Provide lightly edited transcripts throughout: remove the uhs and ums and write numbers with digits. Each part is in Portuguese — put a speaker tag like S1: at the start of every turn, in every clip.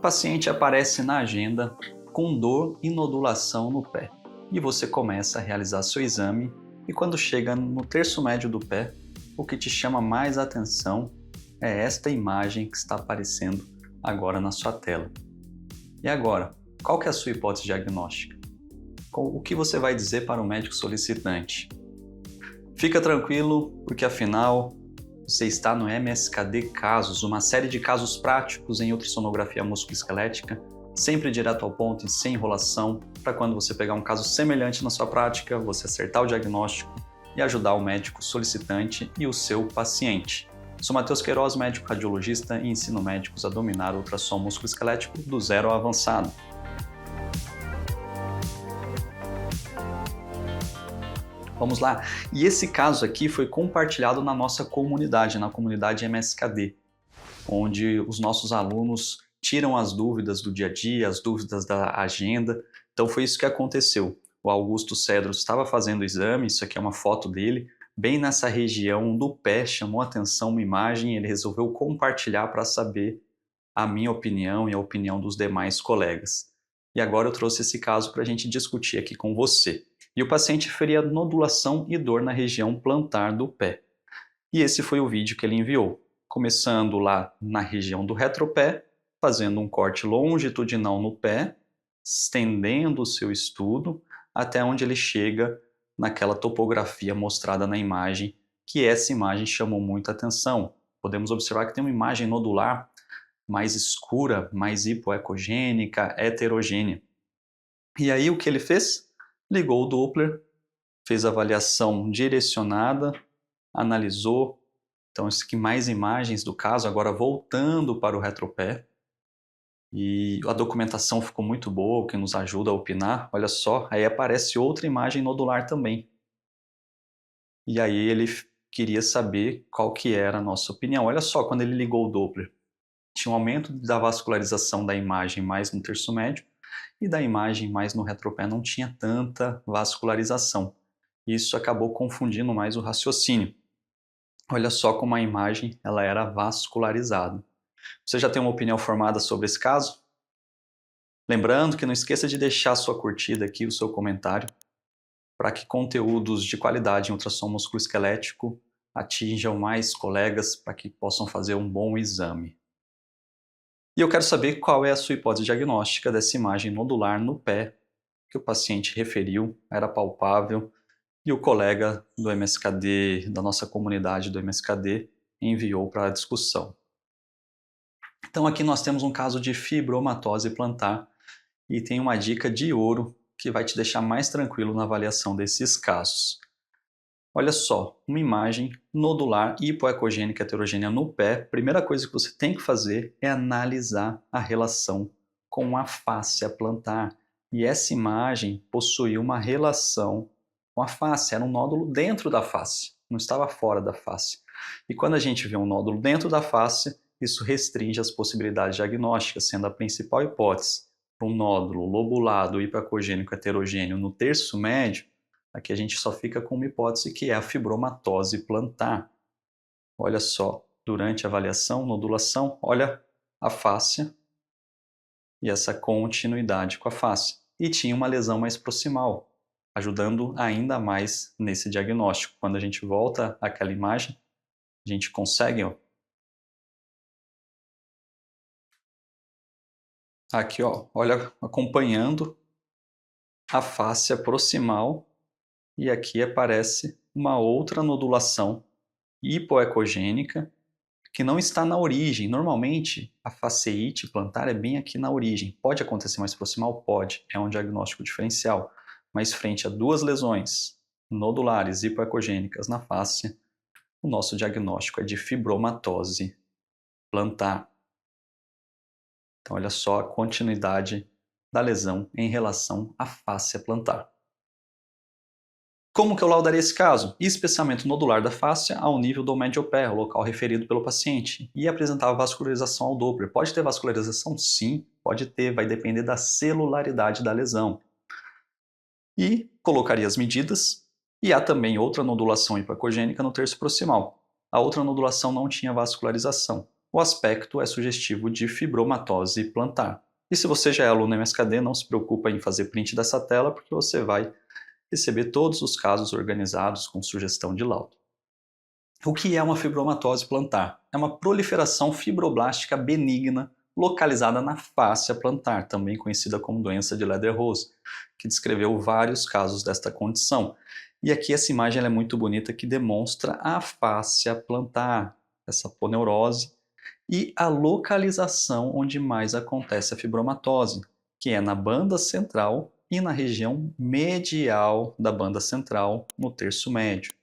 S1: paciente aparece na agenda com dor e nodulação no pé e você começa a realizar seu exame e quando chega no terço médio do pé, o que te chama mais atenção é esta imagem que está aparecendo agora na sua tela. E agora, qual que é a sua hipótese diagnóstica? O que você vai dizer para o médico solicitante? Fica tranquilo, porque afinal você está no MSKD Casos, uma série de casos práticos em ultrassonografia musculoesquelética, sempre direto ao ponto e sem enrolação, para quando você pegar um caso semelhante na sua prática, você acertar o diagnóstico e ajudar o médico solicitante e o seu paciente. Sou Matheus Queiroz, médico radiologista e ensino médicos a dominar o ultrassom musculoesquelético do zero ao avançado. Vamos lá? E esse caso aqui foi compartilhado na nossa comunidade, na comunidade MSKD, onde os nossos alunos tiram as dúvidas do dia a dia, as dúvidas da agenda. Então foi isso que aconteceu. O Augusto Cedros estava fazendo o exame, isso aqui é uma foto dele, bem nessa região do pé, chamou a atenção uma imagem, ele resolveu compartilhar para saber a minha opinião e a opinião dos demais colegas. E agora eu trouxe esse caso para a gente discutir aqui com você. E o paciente referia nodulação e dor na região plantar do pé. E esse foi o vídeo que ele enviou, começando lá na região do retropé, fazendo um corte longitudinal no pé, estendendo o seu estudo até onde ele chega naquela topografia mostrada na imagem, que essa imagem chamou muita atenção. Podemos observar que tem uma imagem nodular mais escura, mais hipoecogênica, heterogênea. E aí o que ele fez? Ligou o Doppler, fez a avaliação direcionada, analisou, então isso aqui mais imagens do caso, agora voltando para o retropé, e a documentação ficou muito boa, o que nos ajuda a opinar. Olha só, aí aparece outra imagem nodular também. E aí ele queria saber qual que era a nossa opinião. Olha só, quando ele ligou o Doppler, tinha um aumento da vascularização da imagem mais no terço médio, e da imagem mais no retropé não tinha tanta vascularização. Isso acabou confundindo mais o raciocínio. Olha só como a imagem ela era vascularizada. Você já tem uma opinião formada sobre esse caso? Lembrando que não esqueça de deixar a sua curtida aqui, o seu comentário, para que conteúdos de qualidade em ultrassom musculoesquelético atinjam mais colegas para que possam fazer um bom exame. E eu quero saber qual é a sua hipótese diagnóstica dessa imagem nodular no pé que o paciente referiu, era palpável, e o colega do MSKD, da nossa comunidade do MSKD, enviou para a discussão. Então aqui nós temos um caso de fibromatose plantar e tem uma dica de ouro que vai te deixar mais tranquilo na avaliação desses casos. Olha só, uma imagem nodular hipoecogênica heterogênea no pé. Primeira coisa que você tem que fazer é analisar a relação com a fáscia plantar. E essa imagem possuía uma relação com a fáscia, era um nódulo dentro da fáscia, não estava fora da fáscia. E quando a gente vê um nódulo dentro da fáscia, isso restringe as possibilidades diagnósticas, sendo a principal hipótese para um nódulo lobulado hipoecogênico heterogêneo no terço médio. Aqui a gente só fica com uma hipótese que é a fibromatose plantar. Olha só, durante a avaliação, nodulação, olha a fáscia e essa continuidade com a fáscia. E tinha uma lesão mais proximal, ajudando ainda mais nesse diagnóstico. Quando a gente volta àquela imagem, a gente consegue, aqui, olha, acompanhando a fáscia proximal. E aqui aparece uma outra nodulação hipoecogênica que não está na origem. Normalmente, a faceite plantar é bem aqui na origem. Pode acontecer mais proximal? Pode. É um diagnóstico diferencial. Mas frente a duas lesões nodulares hipoecogênicas na fáscia, o nosso diagnóstico é de fibromatose plantar. Então, olha só a continuidade da lesão em relação à fáscia plantar. Como que eu laudaria esse caso? Espessamento nodular da fáscia ao nível do mediopé, o local referido pelo paciente, e apresentava vascularização ao Doppler. Pode ter vascularização? Sim, pode ter, vai depender da celularidade da lesão. E colocaria as medidas, e há também outra nodulação hipoecogênica no terço proximal. A outra nodulação não tinha vascularização. o aspecto é sugestivo de fibromatose plantar. E se você já é aluno MSKD, não se preocupa em fazer print dessa tela, porque você vai receber todos os casos organizados com sugestão de laudo. O que é uma fibromatose plantar? É uma proliferação fibroblástica benigna localizada na fáscia plantar, também conhecida como doença de Ledder-Rose, que descreveu vários casos desta condição. E aqui essa imagem é muito bonita, que demonstra a fáscia plantar, essa poneurose, e a localização onde mais acontece a fibromatose, que é na banda central e na região medial da banda central, no terço médio.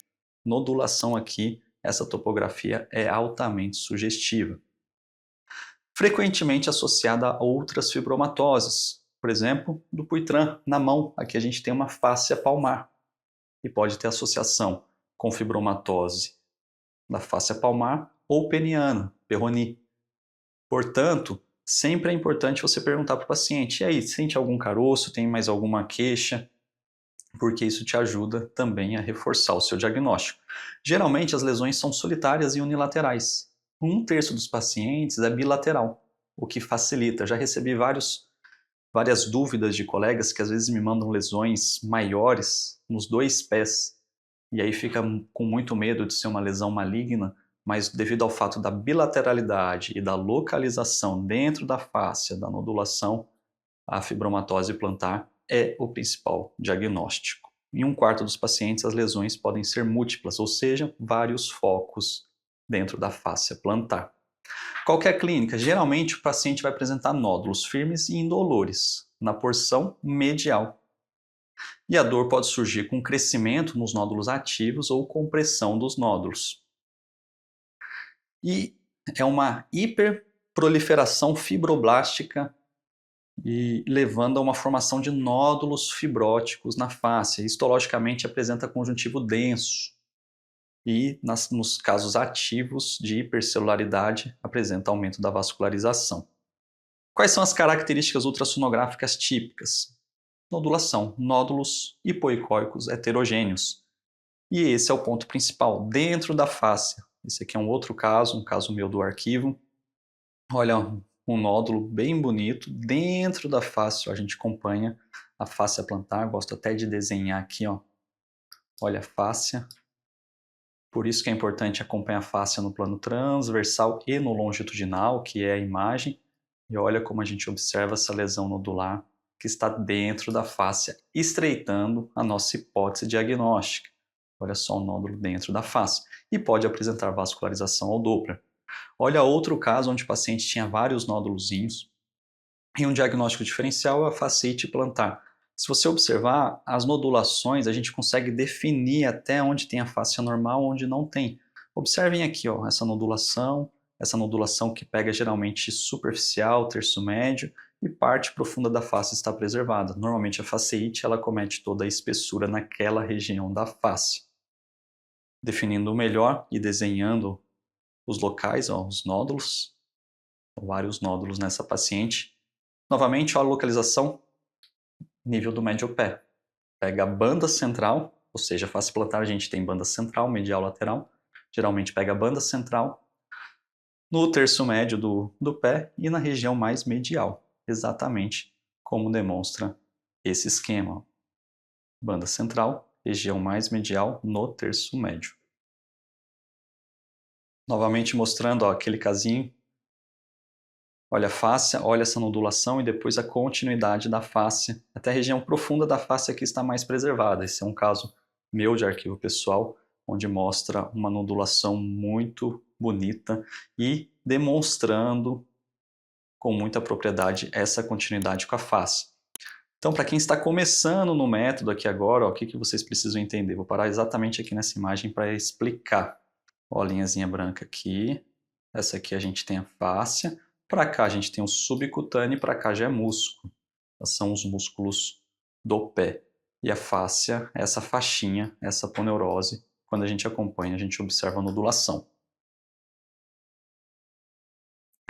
S1: Nodulação aqui, essa topografia é altamente sugestiva. Frequentemente associada a outras fibromatoses, por exemplo, do Dupuytren na mão. Aqui a gente tem uma fáscia palmar e pode ter associação com fibromatose da fáscia palmar ou peniana, Peyronie. Portanto, sempre é importante você perguntar para o paciente: e aí, sente algum caroço, tem mais alguma queixa? Porque isso te ajuda também a reforçar o seu diagnóstico. Geralmente as lesões são solitárias e unilaterais. 1/3 dos pacientes é bilateral, o que facilita. Já recebi várias dúvidas de colegas que às vezes me mandam lesões maiores nos 2 pés, e aí fica com muito medo de ser uma lesão maligna, mas devido ao fato da bilateralidade e da localização dentro da fáscia da nodulação, a fibromatose plantar é o principal diagnóstico. Em 1/4 dos pacientes, as lesões podem ser múltiplas, ou seja, vários focos dentro da fáscia plantar. Qual que é a clínica? Geralmente o paciente vai apresentar nódulos firmes e indolores na porção medial. E a dor pode surgir com crescimento nos nódulos ativos ou compressão dos nódulos. E é uma hiperproliferação fibroblástica e levando a uma formação de nódulos fibróticos na face. Histologicamente apresenta conjuntivo denso e nos casos ativos de hipercelularidade apresenta aumento da vascularização. Quais são as características ultrassonográficas típicas? Nodulação, nódulos hipoicóicos heterogêneos. E esse é o ponto principal, dentro da face. Esse aqui é um outro caso, um caso meu do arquivo. Olha, um nódulo bem bonito dentro da face. A gente acompanha a fáscia plantar, gosto até de desenhar aqui, ó. Olha a fáscia. Por isso que é importante acompanhar a fáscia no plano transversal e no longitudinal, que é a imagem. E olha como a gente observa essa lesão nodular que está dentro da fáscia, estreitando a nossa hipótese diagnóstica. Olha só o nódulo dentro da face. E pode apresentar vascularização ao Doppler. Olha outro caso onde o paciente tinha vários nódulozinhos e um diagnóstico diferencial é a fasciite plantar. Se você observar, as nodulações a gente consegue definir até onde tem a fáscia normal, onde não tem. Observem aqui, ó, essa nodulação que pega geralmente superficial, terço médio e parte profunda da face está preservada. Normalmente a fasciite ela comete toda a espessura naquela região da face. Definindo melhor e desenhando os locais, ó, os nódulos, vários nódulos nessa paciente. Novamente, ó, a localização, nível do médio pé. Pega a banda central, ou seja, a face plantar a gente tem banda central, medial, lateral. Geralmente pega a banda central no terço médio do pé e na região mais medial, exatamente como demonstra esse esquema. Banda central, região mais medial no terço médio. Novamente mostrando, ó, aquele casinho. Olha a fáscia, olha essa nodulação e depois a continuidade da fáscia. Até a região profunda da fáscia aqui está mais preservada. Esse é um caso meu de arquivo pessoal, onde mostra uma nodulação muito bonita e demonstrando com muita propriedade essa continuidade com a face. Então, para quem está começando no método aqui agora, ó, o que vocês precisam entender? Vou parar exatamente aqui nessa imagem para explicar. Ó, a linhazinha branca aqui. Essa aqui a gente tem a fáscia. Para cá a gente tem o subcutâneo e para cá já é músculo. São os músculos do pé. E a fáscia, essa faixinha, essa poneurose, quando a gente acompanha, a gente observa a nodulação.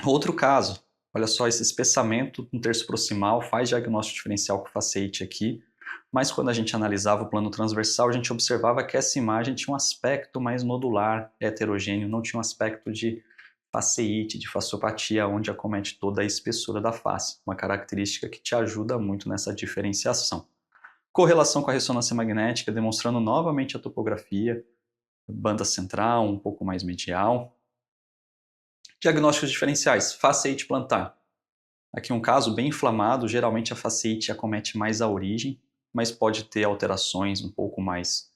S1: Outro caso, olha só esse espessamento no terço proximal, faz diagnóstico diferencial com fasciite aqui, mas quando a gente analisava o plano transversal, a gente observava que essa imagem tinha um aspecto mais nodular, heterogêneo, não tinha um aspecto de faceite, de fasciopatia, onde acomete toda a espessura da face, uma característica que te ajuda muito nessa diferenciação. Correlação com a ressonância magnética, demonstrando novamente a topografia, banda central, um pouco mais medial. Diagnósticos diferenciais, faceite plantar. Aqui um caso bem inflamado, geralmente a faceite acomete mais a origem, mas pode ter alterações um pouco mais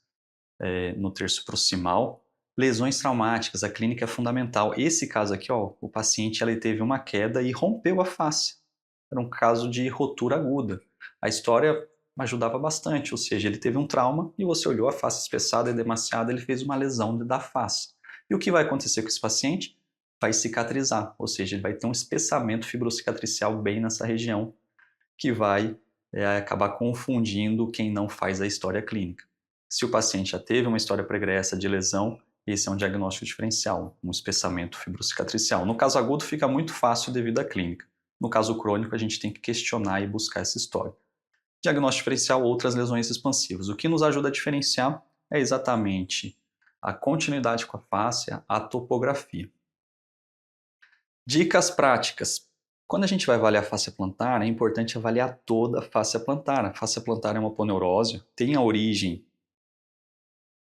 S1: no terço proximal. Lesões traumáticas, a clínica é fundamental. Esse caso aqui, ó, o paciente ele teve uma queda e rompeu a face. Era um caso de rotura aguda. A história ajudava bastante, ou seja, ele teve um trauma e você olhou a face espessada e demasiada, ele fez uma lesão da face. E o que vai acontecer com esse paciente? Vai cicatrizar, ou seja, ele vai ter um espessamento fibrocicatricial bem nessa região, que vai acabar confundindo quem não faz a história clínica. Se o paciente já teve uma história pregressa de lesão, esse é um diagnóstico diferencial, um espessamento fibrocicatricial. No caso agudo fica muito fácil devido à clínica. No caso crônico a gente tem que questionar e buscar essa história. Diagnóstico diferencial, outras lesões expansivas. O que nos ajuda a diferenciar é exatamente a continuidade com a face, a topografia. Dicas práticas. Quando a gente vai avaliar a fáscia plantar, é importante avaliar toda a fáscia plantar. A fáscia plantar é uma aponeurose, tem a origem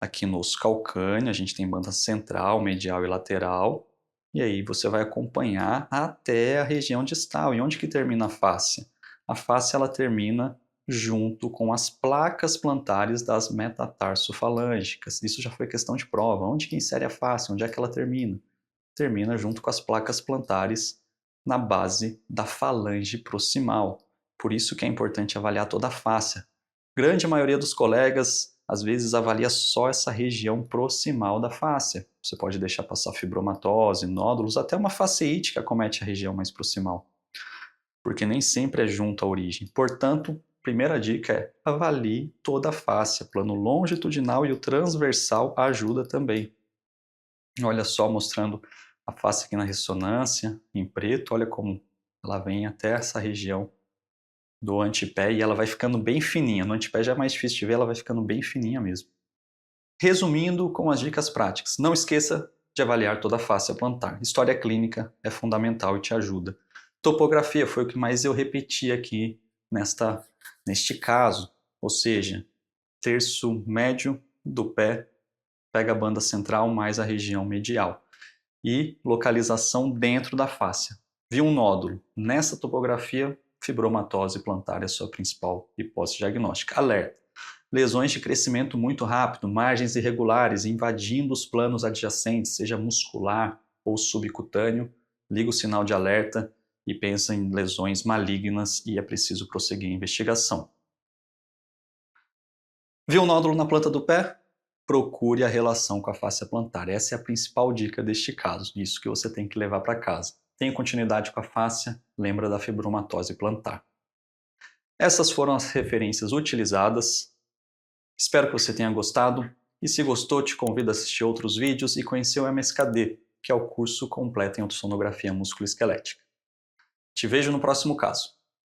S1: aqui no osso calcâneo, a gente tem banda central, medial e lateral, e aí você vai acompanhar até a região distal. E onde que termina a fáscia? A fáscia ela termina junto com as placas plantares das metatarsofalângicas. Isso já foi questão de prova. Onde que insere a fáscia? Onde é que ela termina? Termina junto com as placas plantares na base da falange proximal. Por isso que é importante avaliar toda a fáscia. Grande maioria dos colegas, às vezes, avalia só essa região proximal da fáscia. Você pode deixar passar fibromatose, nódulos, até uma faceite que acomete a região mais proximal. Porque nem sempre é junto à origem. Portanto, primeira dica é avalie toda a fáscia. Plano longitudinal e o transversal ajuda também. Olha só, mostrando a face aqui na ressonância, em preto, olha como ela vem até essa região do antepé e ela vai ficando bem fininha. No antepé já é mais difícil de ver, ela vai ficando bem fininha mesmo. Resumindo com as dicas práticas, não esqueça de avaliar toda a face plantar. História clínica é fundamental e te ajuda. Topografia foi o que mais eu repeti aqui neste caso, ou seja, terço médio do pé pega a banda central mais a região medial. E localização dentro da fáscia. Viu um nódulo? Nessa topografia, fibromatose plantar é a sua principal hipótese diagnóstica. Alerta! Lesões de crescimento muito rápido, margens irregulares invadindo os planos adjacentes, seja muscular ou subcutâneo, liga o sinal de alerta e pensa em lesões malignas e é preciso prosseguir a investigação. Viu um nódulo na planta do pé? Procure a relação com a fáscia plantar. Essa é a principal dica deste caso, isso que você tem que levar para casa. Tem continuidade com a fáscia, lembra da fibromatose plantar. Essas foram as referências utilizadas. Espero que você tenha gostado e se gostou, te convido a assistir outros vídeos e conhecer o MSKD, que é o curso completo em ultrassonografia musculoesquelética. Te vejo no próximo caso.